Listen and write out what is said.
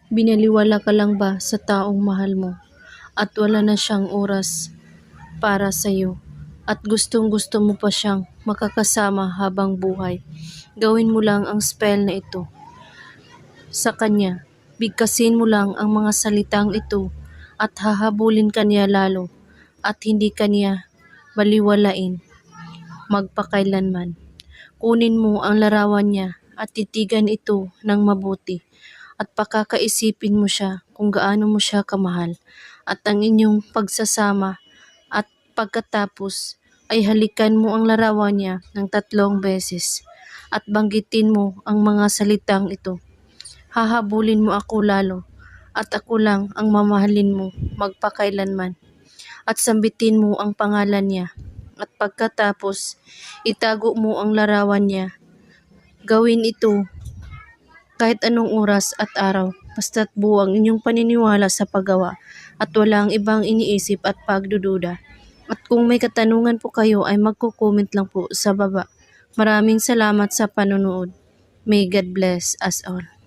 Binaliwala ka lang ba sa taong mahal mo at wala na siyang oras para sa'yo at gustong-gusto mo pa siyang makakasama habang buhay? Gawin mo lang ang spell na ito sa kanya. Bigkasin mo lang ang mga salitang ito at hahabulin kanya lalo at hindi kanya baliwalain magpakailanman. Kunin mo ang larawan niya at titigan ito ng mabuti at pakakaisipin mo siya kung gaano mo siya kamahal at ang inyong pagsasama at pagkatapos ay halikan mo ang larawan niya ng 3 beses at banggitin mo ang mga salitang ito. Hahabulin mo ako lalo at ako lang ang mamahalin mo magpakailanman at sambitin mo ang pangalan niya at pagkatapos itago mo ang larawan niya. Gawin ito kahit anong oras at araw, basta't buwang inyong paniniwala sa paggawa at walang ibang iniisip at pagdududa. At kung may katanungan po kayo ay magko-comment lang po sa baba. Maraming salamat sa panonood. May God bless us all.